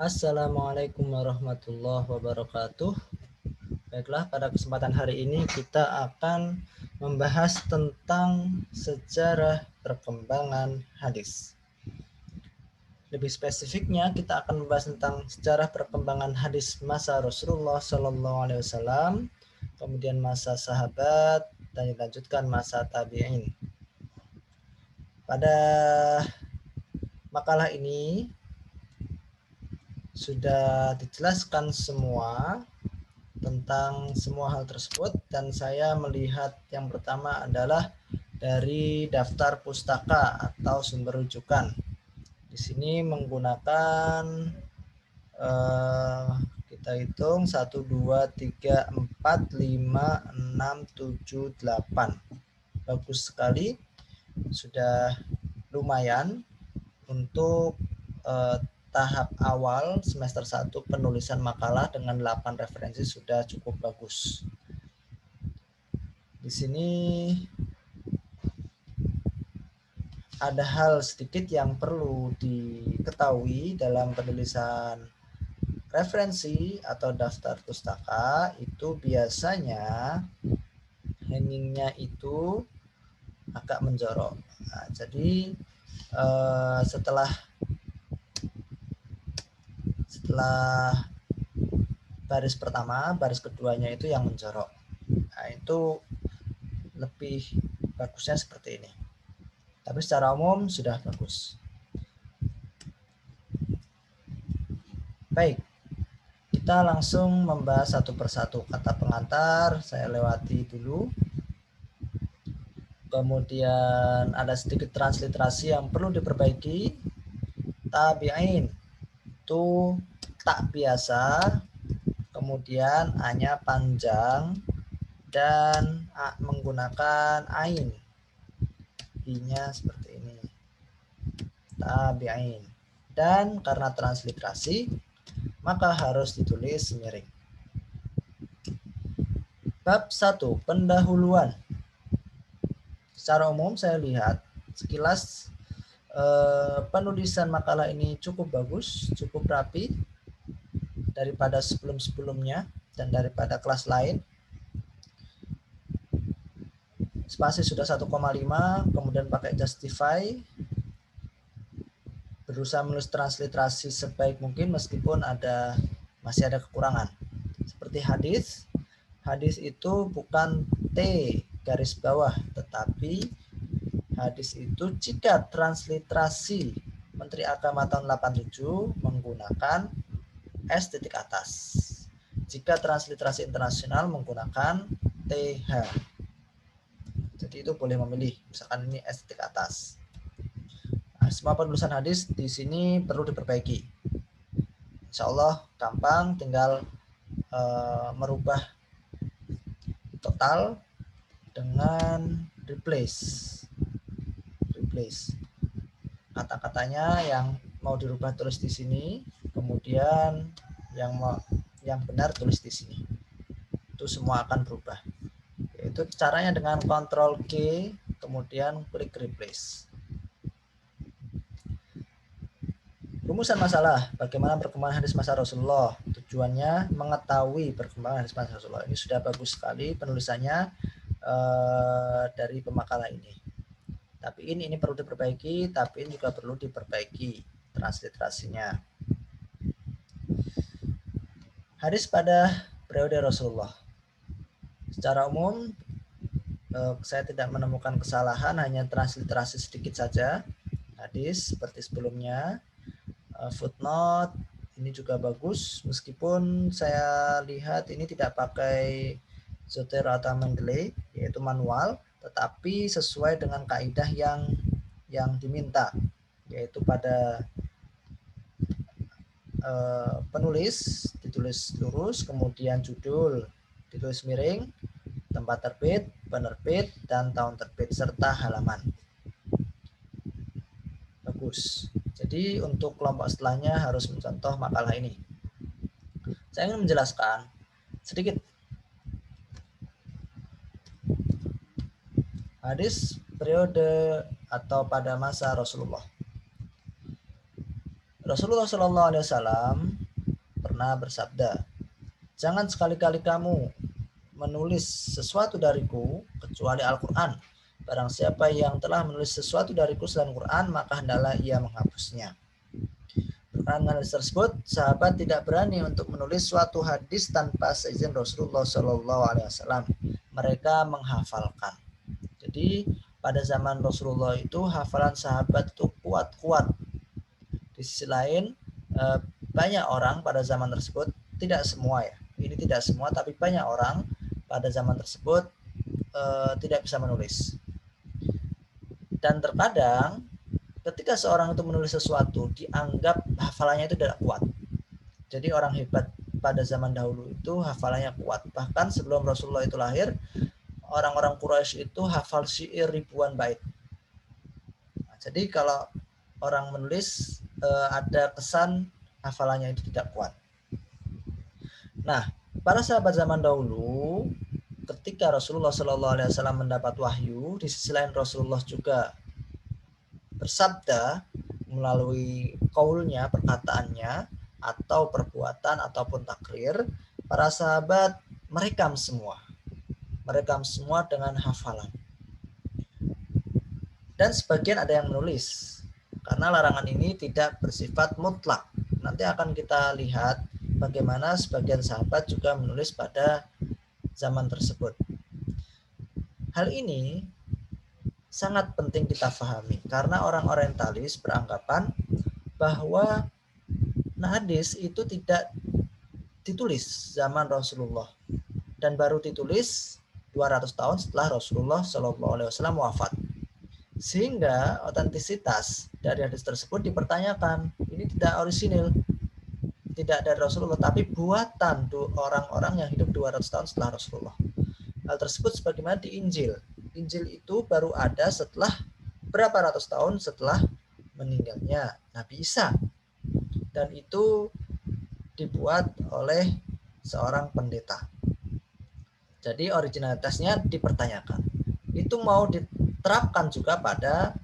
Assalamualaikum warahmatullahi wabarakatuh. Baiklah, pada kesempatan hari ini kita akan membahas tentang sejarah perkembangan hadis. Lebih spesifiknya, kita akan membahas tentang sejarah perkembangan hadis masa Rasulullah SAW, kemudian masa sahabat, dan dilanjutkan masa tabi'in. Pada makalah ini sudah dijelaskan semua tentang semua hal tersebut, dan saya melihat yang pertama adalah dari daftar pustaka atau sumber rujukan. Di sini menggunakan kita hitung 1, 2, 3, 4, 5, 6, 7, 8. Bagus sekali, sudah lumayan untuk tahap awal semester 1 penulisan makalah dengan 8 referensi sudah cukup bagus. Di sini ada hal sedikit yang perlu diketahui dalam penulisan referensi atau daftar pustaka. Itu biasanya hangingnya itu agak menjorok. Nah, jadi setelah baris pertama, baris keduanya itu yang menjorok. Nah, itu lebih bagusnya seperti ini. Tapi secara umum sudah bagus. Baik, kita langsung membahas satu persatu. Kata pengantar saya lewati dulu. Kemudian ada sedikit transliterasi yang perlu diperbaiki. Tabi'in itu tak biasa, kemudian A-nya panjang dan A menggunakan ain. I-nya seperti ini. Tabi'in. Dan karena transliterasi, maka harus ditulis miring. Bab 1, pendahuluan. Secara umum saya lihat sekilas penulisan makalah ini cukup bagus, cukup rapi daripada sebelum-sebelumnya dan daripada kelas lain. Spasi sudah 1,5, kemudian pakai justify, berusaha menulis transliterasi sebaik mungkin meskipun masih ada kekurangan. Seperti hadis, hadis itu bukan T garis bawah, tetapi hadis itu jika transliterasi Menteri Agama tahun 87 menggunakan S titik atas. Jika transliterasi internasional menggunakan TH. Jadi itu boleh memilih, misalkan ini S titik atas. Nah, semua penulisan hadis di sini perlu diperbaiki. Insya Allah gampang, tinggal merubah total dengan replace kata-katanya yang mau dirubah tulis di sini, kemudian yang benar tulis di sini. Itu semua akan berubah. Itu caranya dengan Ctrl G, kemudian klik replace. Rumusan masalah, bagaimana perkembangan hadis masa Rasulullah. Tujuannya mengetahui perkembangan hadis masa Rasulullah. Ini sudah bagus sekali penulisannya dari pemakalah ini. Tapi ini perlu diperbaiki, tapi ini juga perlu diperbaiki transliterasinya. Hadis pada periode Rasulullah. Secara umum saya tidak menemukan kesalahan, hanya transliterasi sedikit saja. Hadis seperti sebelumnya. Footnote ini juga bagus, meskipun saya lihat ini tidak pakai Zoter atau Mendeley, yaitu manual, tetapi sesuai dengan kaidah yang diminta, yaitu pada penulis ditulis lurus, kemudian judul ditulis miring, tempat terbit, penerbit, dan tahun terbit serta halaman. Bagus. Jadi untuk kelompok setelahnya harus mencontoh makalah ini. Saya ingin menjelaskan sedikit hadis periode atau pada masa Rasulullah. Rasulullah Shallallahu Alaihi Wasallam pernah bersabda, jangan sekali-kali kamu menulis sesuatu dariku kecuali Al-Quran. Barang siapa yang telah menulis sesuatu dariku selain Quran, maka hendaklah ia menghapusnya. Berkenaan dengan hadis tersebut, sahabat tidak berani untuk menulis suatu hadis tanpa seizin Rasulullah Shallallahu Alaihi Wasallam. Mereka menghafalkan. Jadi pada zaman Rasulullah itu hafalan sahabat itu kuat-kuat. Di sisi lain banyak orang pada zaman tersebut, tidak semua ya, ini tidak semua, tapi banyak orang pada zaman tersebut tidak bisa menulis. Dan terkadang ketika seorang itu menulis sesuatu, dianggap hafalannya itu tidak kuat. Jadi orang hebat pada zaman dahulu itu hafalannya kuat. Bahkan sebelum Rasulullah itu lahir, orang-orang Quraisy itu hafal syair ribuan bait. Nah, jadi kalau orang menulis ada kesan hafalannya itu tidak kuat. Nah, para sahabat zaman dahulu ketika Rasulullah Shallallahu Alaihi Wasallam mendapat wahyu, di sisi lain Rasulullah juga bersabda melalui kaulnya, perkataannya, atau perbuatan ataupun takrir, para sahabat merekam semua dengan hafalan. Dan sebagian ada yang menulis, karena larangan ini tidak bersifat mutlak. Nanti akan kita lihat bagaimana sebagian sahabat juga menulis pada zaman tersebut. Hal ini sangat penting kita pahami karena orang orientalis beranggapan bahwa hadis itu tidak ditulis zaman Rasulullah dan baru ditulis 200 tahun setelah Rasulullah Shallallahu Alaihi Wasallam wafat, sehingga otentisitas dari hadis tersebut dipertanyakan. Ini tidak orisinil, tidak dari Rasulullah, tapi buatan orang-orang yang hidup 200 tahun setelah Rasulullah. Hal tersebut sebagaimana di Injil. Injil itu baru ada setelah berapa ratus tahun setelah meninggalnya Nabi Isa. Dan itu dibuat oleh seorang pendeta. Jadi originalitasnya dipertanyakan. Itu mau diterapkan juga pada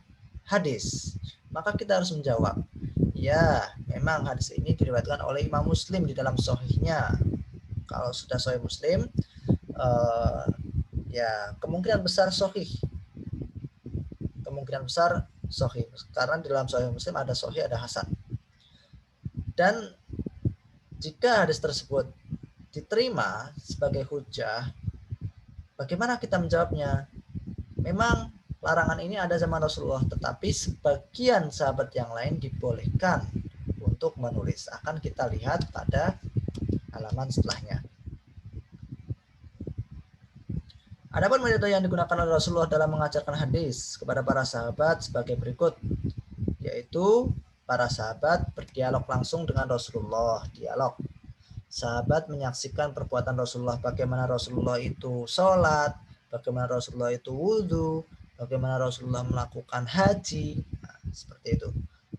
hadis. Maka kita harus menjawab, ya memang hadis ini diriwayatkan oleh Imam Muslim di dalam sahihnya. Kalau sudah sahih Muslim, ya kemungkinan besar sahih. Kemungkinan besar sahih. Karena di dalam sahih Muslim ada sahih, ada hasan. Dan jika hadis tersebut diterima sebagai hujah, bagaimana kita menjawabnya? Memang larangan ini ada zaman Rasulullah, tetapi sebagian sahabat yang lain dibolehkan untuk menulis. Akan kita lihat pada halaman setelahnya. Adapun metode yang digunakan oleh Rasulullah dalam mengajarkan hadis kepada para sahabat sebagai berikut, yaitu para sahabat berdialog langsung dengan Rasulullah. Dialog. Sahabat menyaksikan perbuatan Rasulullah, bagaimana Rasulullah itu sholat, bagaimana Rasulullah itu wudhu, bagaimana Rasulullah melakukan haji. Nah, seperti itu.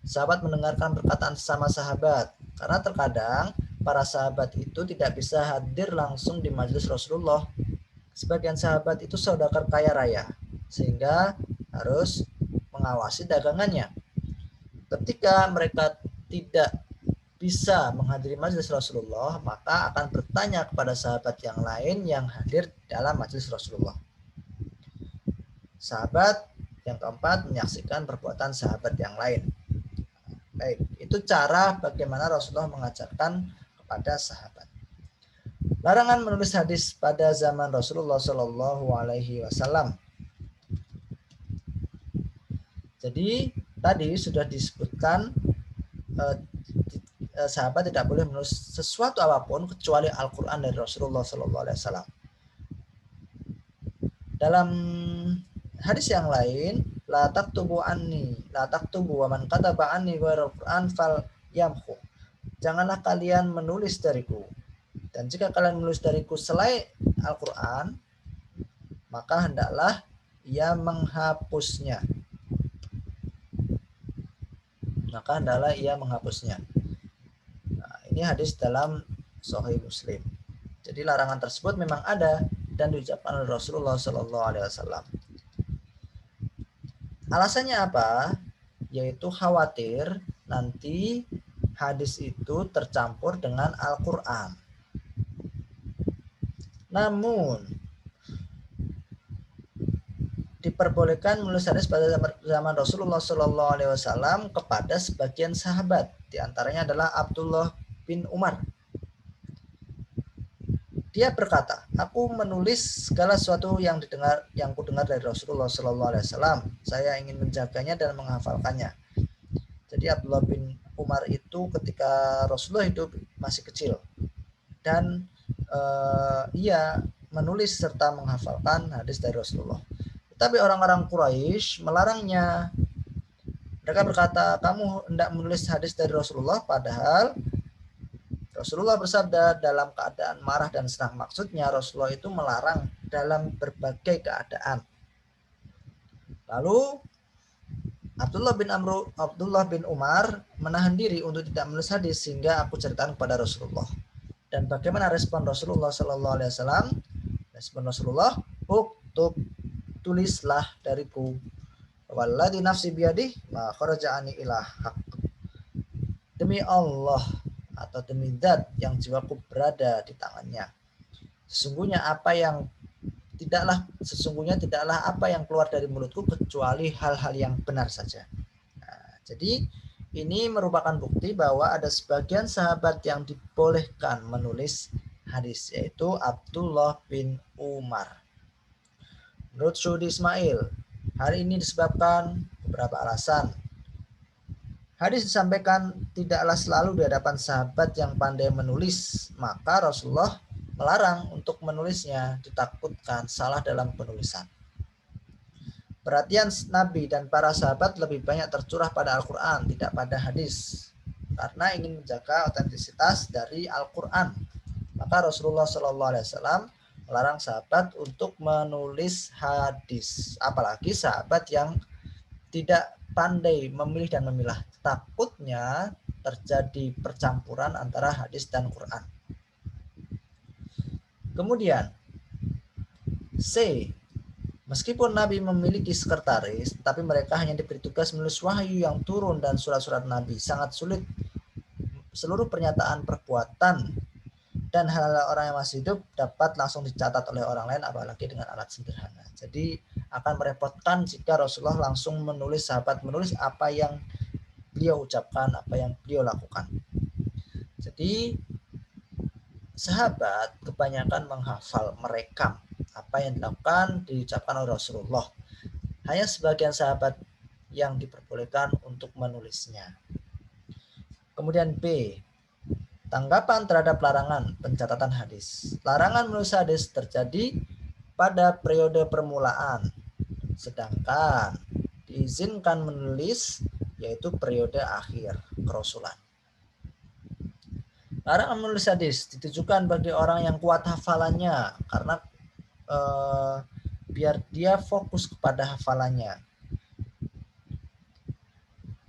Sahabat mendengarkan perkataan sesama sahabat, karena terkadang para sahabat itu tidak bisa hadir langsung di majelis Rasulullah. Sebagian sahabat itu saudagar kaya raya, sehingga harus mengawasi dagangannya. Ketika mereka tidak bisa menghadiri majelis Rasulullah, maka akan bertanya kepada sahabat yang lain yang hadir dalam majelis Rasulullah. Sahabat yang keempat menyaksikan perbuatan sahabat yang lain. Baik, itu cara bagaimana Rasulullah mengajarkan kepada sahabat. Larangan menulis hadis pada zaman Rasulullah Shallallahu Alaihi Wasallam. Jadi tadi sudah disebutkan sahabat tidak boleh menulis sesuatu apapun kecuali Al-Quran dari Rasulullah Shallallahu Alaihi Wasallam. Dalam hadis yang lain, la taktubu anni, la taktubu wa man kataba anni ghairal Quran fal yamhu. Janganlah kalian menulis dariku. Dan jika kalian menulis dariku selain Al-Quran, maka hendaklah ia menghapusnya. Maka hendaklah ia menghapusnya. Nah, ini hadis dalam Sahih Muslim. Jadi larangan tersebut memang ada dan diucapkan oleh Rasulullah Shallallahu Alaihi Wasallam. Alasannya apa? Yaitu khawatir nanti hadis itu tercampur dengan Al-Quran. Namun diperbolehkan menulis hadis pada zaman Rasulullah Shallallahu Alaihi Wasallam kepada sebagian sahabat. Di antaranya adalah Abdullah bin Umar. Dia berkata, aku menulis segala sesuatu yang kudengar dari Rasulullah Shallallahu Alaihi Wasallam. Saya ingin menjaganya dan menghafalkannya. Jadi Abdullah bin Umar itu ketika Rasulullah hidup masih kecil dan ia menulis serta menghafalkan hadis dari Rasulullah. Tetapi orang-orang Quraisy melarangnya. Mereka berkata, kamu hendak menulis hadis dari Rasulullah, padahal Rasulullah bersabda dalam keadaan marah dan senang. Maksudnya Rasulullah itu melarang dalam berbagai keadaan. Lalu Abdullah bin Umar menahan diri untuk tidak menulis hadis sehingga aku ceritakan kepada Rasulullah. Dan bagaimana respon Rasulullah Sallallahu Alaihi Wasallam? Respon Rasulullah, uktub, tulislah dariku. Walladzi nafsi biyadihi ma kharaja'ani ila haq. Demi Allah atau demi zat yang jiwaku berada di tangannya. Sesungguhnya tidaklah apa yang keluar dari mulutku kecuali hal-hal yang benar saja. Nah, jadi ini merupakan bukti bahwa ada sebagian sahabat yang dibolehkan menulis hadis, yaitu Abdullah bin Umar. Menurut Syuhdi Ismail, hal ini disebabkan beberapa alasan. Hadis disampaikan tidaklah selalu di hadapan sahabat yang pandai menulis, maka Rasulullah melarang untuk menulisnya, ditakutkan salah dalam penulisan. Perhatian Nabi dan para sahabat lebih banyak tercurah pada Al-Quran, tidak pada hadis, karena ingin menjaga otentisitas dari Al-Quran. Maka Rasulullah SAW melarang sahabat untuk menulis hadis, apalagi sahabat yang tidak pandai memilih dan memilah. Takutnya terjadi percampuran antara hadis dan Quran. Kemudian C. Meskipun Nabi memiliki sekretaris, tapi mereka hanya diberi tugas menulis wahyu yang turun dan surat-surat Nabi. Sangat sulit seluruh pernyataan, perbuatan, dan hal-hal orang yang masih hidup dapat langsung dicatat oleh orang lain, apalagi dengan alat sederhana. Jadi akan merepotkan jika Rasulullah langsung sahabat menulis apa yang beliau ucapkan, apa yang beliau lakukan. Jadi sahabat kebanyakan menghafal, merekam apa yang dilakukan, diucapkan oleh Rasulullah. Hanya sebagian sahabat yang diperbolehkan untuk menulisnya. Kemudian B. Tanggapan terhadap larangan pencatatan hadis. Larangan menulis hadis terjadi pada periode permulaan, sedangkan diizinkan menulis yaitu periode akhir kerasulan. Larangan menulis hadis ditujukan bagi orang yang kuat hafalannya, karena biar dia fokus kepada hafalannya.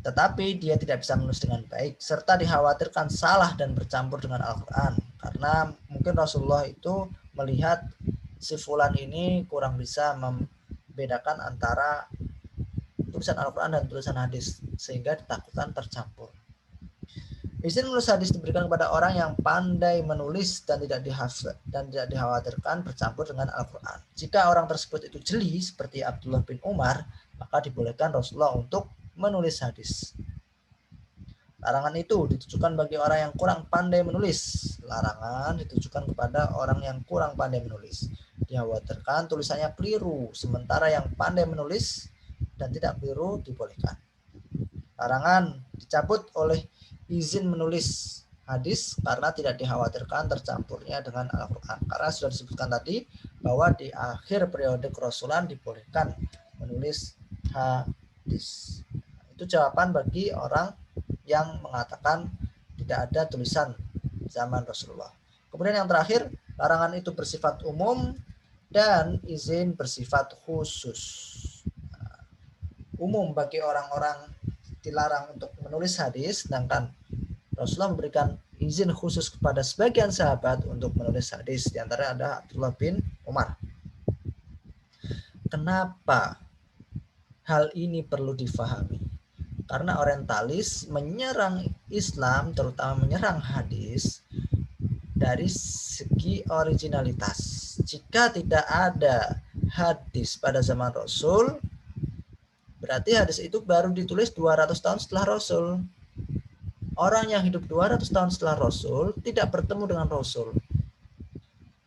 Tetapi dia tidak bisa menulis dengan baik, serta dikhawatirkan salah dan bercampur dengan Al-Quran, karena mungkin Rasulullah itu melihat si fulan ini kurang bisa membedakan antara tulisan Al-Quran dan tulisan hadis, sehingga ditakutkan tercampur. Izin menulis hadis diberikan kepada orang yang pandai menulis dan tidak dikhawatirkan bercampur dengan Al-Quran. Jika orang tersebut itu jeli seperti Abdullah bin Umar, maka dibolehkan Rasulullah untuk menulis hadis. Larangan itu ditujukan bagi orang yang kurang pandai menulis. Larangan ditujukan kepada orang yang kurang pandai menulis. Dikhawatirkan tulisannya keliru, sementara yang pandai menulis dan tidak keliru dibolehkan. Larangan dicabut oleh izin menulis hadis karena tidak dikhawatirkan tercampurnya dengan Al-Quran. Karena sudah disebutkan tadi bahwa di akhir periode kerasulan dibolehkan menulis hadis. Itu jawaban bagi orang yang mengatakan tidak ada tulisan zaman Rasulullah. Kemudian yang terakhir, larangan itu bersifat umum dan izin bersifat khusus. Umum bagi orang-orang dilarang untuk menulis hadis, sedangkan Rasulullah memberikan izin khusus kepada sebagian sahabat untuk menulis hadis. Di antara ada Abdullah bin Umar. Kenapa hal ini perlu difahami? Karena orientalis menyerang Islam terutama menyerang hadis dari segi originalitas. Jika tidak ada hadis pada zaman Rasul, berarti hadis itu baru ditulis 200 tahun setelah Rasul. Orang yang hidup 200 tahun setelah Rasul tidak bertemu dengan Rasul.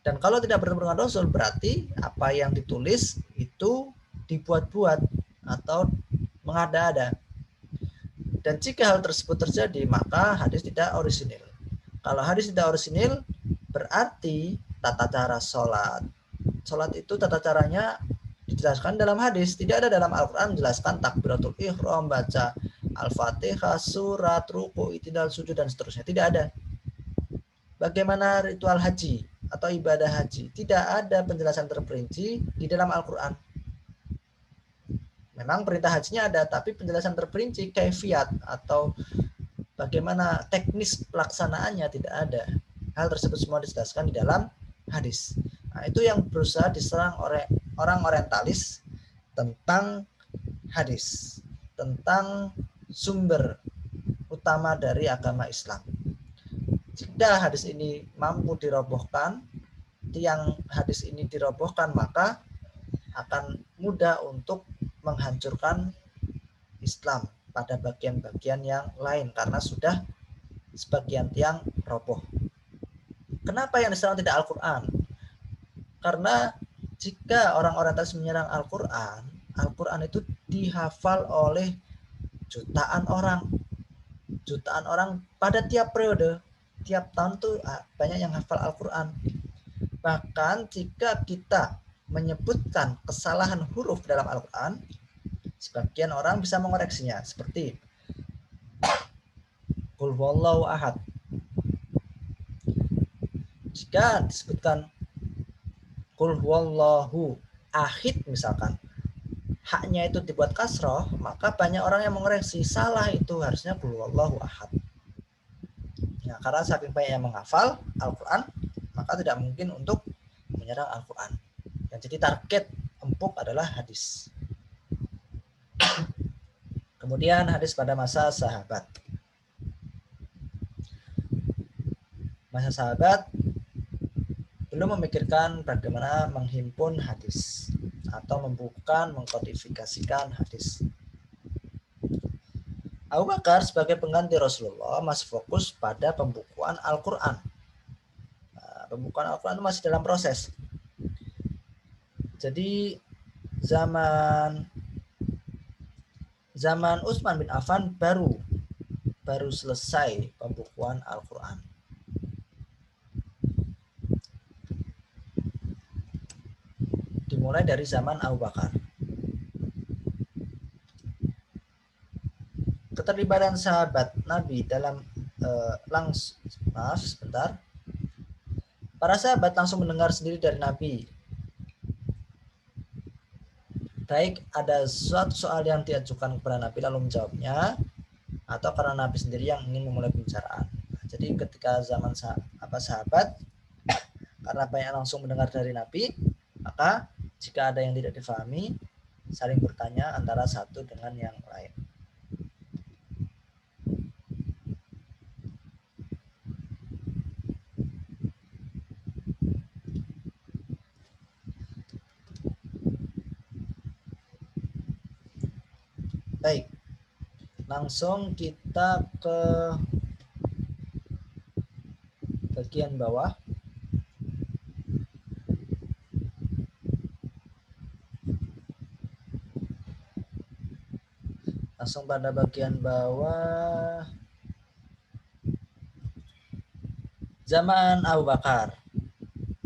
Dan kalau tidak bertemu dengan Rasul, berarti apa yang ditulis itu dibuat-buat atau mengada-ada. Dan jika hal tersebut terjadi, maka hadis tidak orisinil. Kalau hadis tidak orisinil, berarti tata cara sholat. Sholat itu tata caranya dijelaskan dalam hadis. Tidak ada dalam Al-Quran menjelaskan takbiratul ihram, baca Al-Fatihah, surat, ruku, i'tidal, sujud, dan seterusnya. Tidak ada. Bagaimana ritual haji atau ibadah haji? Tidak ada penjelasan terperinci di dalam Al-Quran. Memang perintah hajinya ada, tapi penjelasan terperinci kaifiat atau bagaimana teknis pelaksanaannya tidak ada. Hal tersebut semua dijelaskan di dalam hadis. Nah, itu yang berusaha diserang oleh orang orientalis tentang hadis, tentang sumber utama dari agama Islam. Jika hadis ini mampu dirobohkan, tiang hadis ini dirobohkan, maka akan mudah untuk menghancurkan Islam pada bagian-bagian yang lain karena sudah sebagian tiang roboh. Kenapa yang diserang tidak Al-Quran? Karena jika orang-orang orientalis menyerang Al-Quran, Al-Quran itu dihafal oleh jutaan orang pada tiap periode, tiap tahun tuh banyak yang hafal Al-Quran. Bahkan jika kita menyebutkan kesalahan huruf dalam Al-Quran, sebagian orang bisa mengoreksinya seperti Qul huwallahu ahad. Jika disebutkan Qul huwallahu ahid misalkan, haknya itu dibuat kasroh, maka banyak orang yang mengoreksi, salah itu harusnya Qul huwallahu ahad. Ya, karena saking banyak yang menghafal Al-Quran, maka tidak mungkin untuk menyerang Al-Quran. Dan jadi target empuk adalah hadis. Kemudian hadis pada masa sahabat. Masa sahabat belum memikirkan bagaimana menghimpun hadis atau membuka, mengkodifikasikan hadis. Abu Bakar sebagai pengganti Rasulullah masih fokus pada pembukuan Al-Quran. Nah, pembukuan Al-Quran itu masih dalam proses. Jadi zaman Utsman bin Affan baru selesai pembukuan Al-Quran. Dimulai dari zaman Abu Bakar. Keterlibatan sahabat Nabi dalam para sahabat langsung mendengar sendiri dari Nabi. Baik ada suatu soal yang diajukan kepada Nabi lalu menjawabnya, atau karena Nabi sendiri yang ingin memulai pembicaraan. Jadi ketika zaman sahabat, karena banyak langsung mendengar dari Nabi, maka jika ada yang tidak difahami, saling bertanya antara satu dengan yang lain. Baik, langsung kita ke bagian bawah. Langsung pada bagian bawah. Zaman Abu Bakar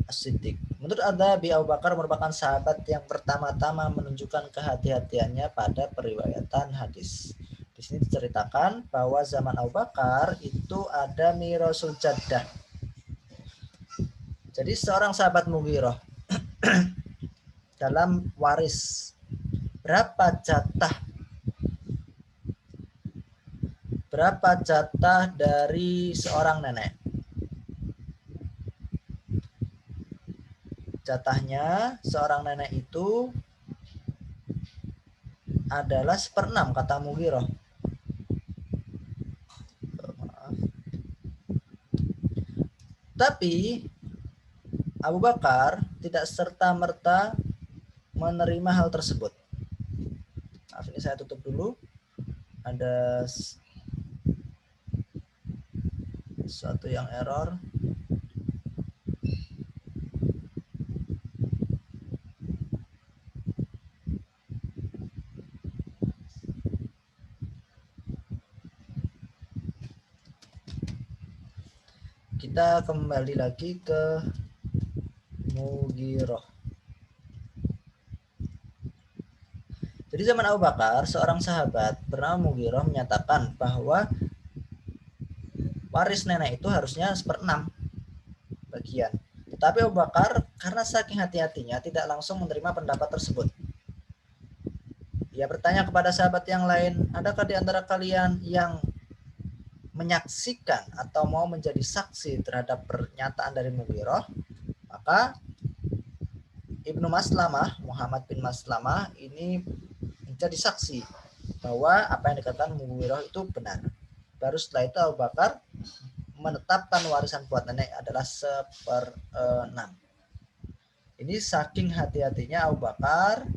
As-Siddiq. Menurut Adzabi, Abu Bakar merupakan sahabat yang pertama-tama menunjukkan kehati-hatiannya pada periwayatan hadis. Di sini diceritakan bahwa zaman Abu Bakar itu ada mirasul jaddah. Jadi seorang sahabat Mughirah dalam waris berapa jatah dari seorang nenek. Jatahnya seorang nenek itu adalah 1/6 kata Mughirah. Tapi Abu Bakar tidak serta-merta menerima hal tersebut. Maaf, ini saya tutup dulu. Ada sesuatu yang error. Kita kembali lagi ke Mughirah. Jadi zaman Abu Bakar, seorang sahabat bernama Mughirah menyatakan bahwa waris nenek itu harusnya 1/6 bagian. Tetapi Abu Bakar karena saking hati-hatinya tidak langsung menerima pendapat tersebut. Ia bertanya kepada sahabat yang lain, adakah di antara kalian yang menyaksikan atau mau menjadi saksi terhadap pernyataan dari Mughirah? Maka Ibnu Maslamah, Muhammad bin Maslamah ini menjadi saksi bahwa apa yang dikatakan Mughirah itu benar. Baru setelah itu Abu Bakar menetapkan warisan buat nenek adalah 1/6. Ini saking hati-hatinya Abu Bakar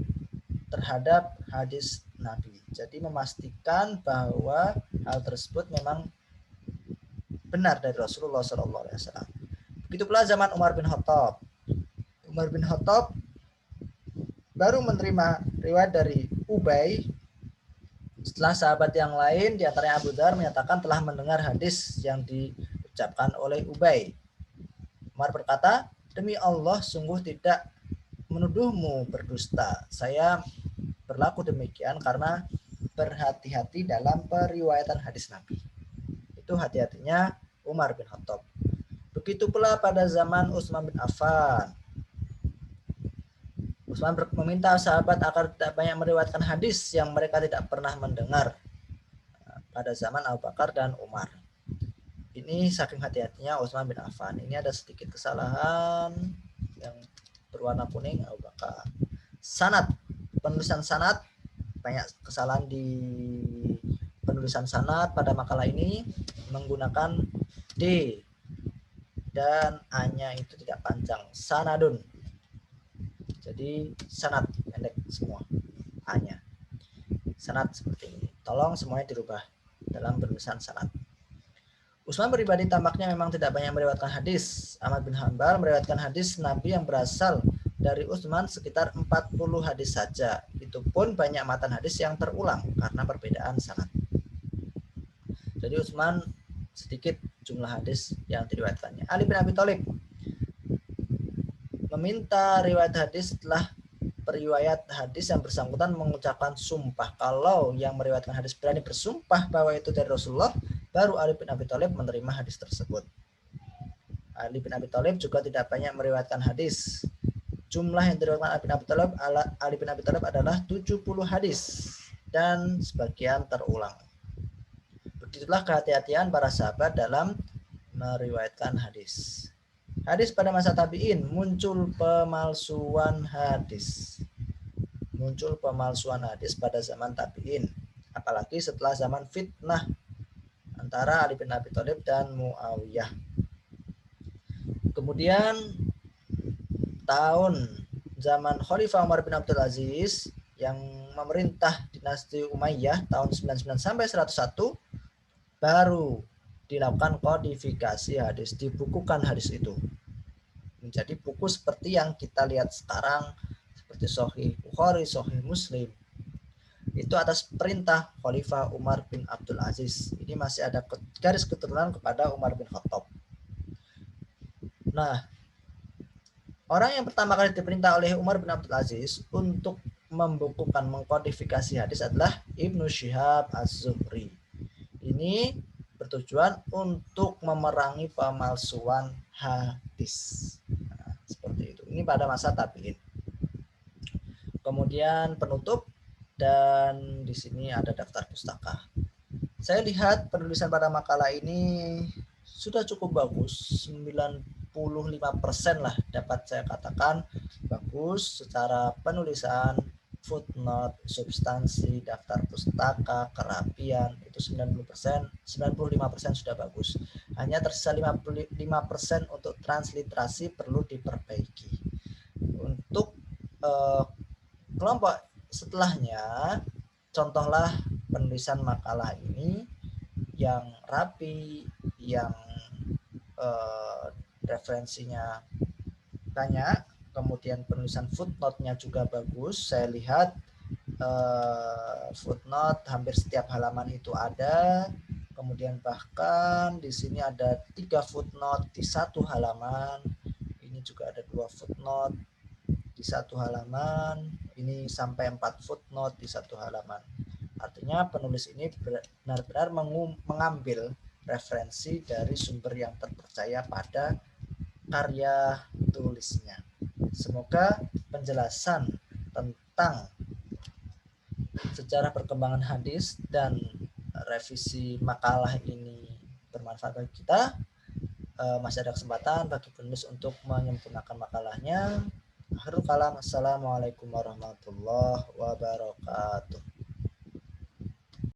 terhadap hadis Nabi. Jadi memastikan bahwa hal tersebut memang benar dari Rasulullah SAW. Begitu pula zaman Umar bin Khattab. Umar bin Khattab baru menerima riwayat dari Ubay setelah sahabat yang lain di antaranya Abu Dzar menyatakan telah mendengar hadis yang diucapkan oleh Ubay. Umar berkata, demi Allah sungguh tidak menuduhmu berdusta. Saya berlaku demikian karena berhati-hati dalam periwayatan hadis Nabi. Itu hati-hatinya Umar bin Khattab. Begitu pula pada zaman Utsman bin Affan. Utsman meminta sahabat agar tidak banyak meriwayatkan hadis yang mereka tidak pernah mendengar pada zaman Abu Bakar dan Umar. Ini saking hati-hatinya Utsman bin Affan. Ini ada sedikit kesalahan yang berwarna kuning Abu Bakar. Sanad, penulisan sanad, banyak kesalahan di penulisan sanad pada makalah ini menggunakan D dan A-nya itu tidak panjang, sanadun. Jadi sanad pendek semua A-nya. Sanad seperti ini. Tolong semuanya dirubah dalam penulisan sanad. Utsman pribadi tampaknya memang tidak banyak meriwayatkan hadis. Ahmad bin Hanbal meriwayatkan hadis Nabi yang berasal dari Utsman sekitar 40 hadis saja. Itu pun banyak matan hadis yang terulang karena perbedaan sanad. Jadi Utsman sedikit jumlah hadis yang diriwayatkannya. Ali bin Abi Thalib meminta riwayat hadis setelah periwayat hadis yang bersangkutan mengucapkan sumpah. Kalau yang meriwayatkan hadis berani bersumpah bahwa itu dari Rasulullah, baru Ali bin Abi Thalib menerima hadis tersebut. Ali bin Abi Thalib juga tidak banyak meriwayatkan hadis. Jumlah yang diriwayatkan Ali bin Abi Thalib adalah 70 hadis dan sebagian terulang. Begitulah kehati-hatian para sahabat dalam meriwayatkan hadis. Hadis pada masa tabi'in muncul pemalsuan hadis. Muncul pemalsuan hadis pada zaman tabi'in, apalagi setelah zaman fitnah antara Ali bin Abi Thalib dan Muawiyah. Kemudian tahun zaman Khalifah Umar bin Abdul Aziz yang memerintah dinasti Umayyah tahun 99 sampai 101 baru dilakukan kodifikasi hadis, dibukukan hadis itu menjadi buku seperti yang kita lihat sekarang, seperti Sahih Bukhari, Sahih Muslim. Itu atas perintah Khalifah Umar bin Abdul Aziz. Ini masih ada garis keturunan kepada Umar bin Khattab. Nah, orang yang pertama kali diperintah oleh Umar bin Abdul Aziz untuk membukukan, mengkodifikasi hadis adalah Ibnu Syihab Az-Zuhri. Ini bertujuan untuk memerangi pemalsuan hadis. Nah, seperti itu. Ini pada masa tabi'in. Kemudian penutup, dan di sini ada daftar pustaka. Saya lihat penulisan pada makalah ini sudah cukup bagus, 95% lah dapat saya katakan bagus secara penulisan, footnote, substansi, daftar pustaka, kerapian, itu 90%, 95% sudah bagus. Hanya tersisa 55% untuk transliterasi perlu diperbaiki. Untuk kelompok setelahnya, contohlah penulisan makalah ini yang rapi, yang referensinya banyak, kemudian penulisan footnote-nya juga bagus. Saya lihat footnote hampir setiap halaman itu ada, kemudian bahkan di sini ada 3 footnote di satu halaman, ini juga ada 2 footnote di satu halaman, ini sampai 4 footnote di satu halaman. Artinya penulis ini benar-benar mengambil referensi dari sumber yang terpercaya pada karya tulisnya. Semoga penjelasan tentang sejarah perkembangan hadis dan revisi makalah ini bermanfaat bagi kita. Masih ada kesempatan bagi penulis untuk menyempurnakan makalahnya. Akhirul kalam, assalamualaikum warahmatullahi wabarakatuh.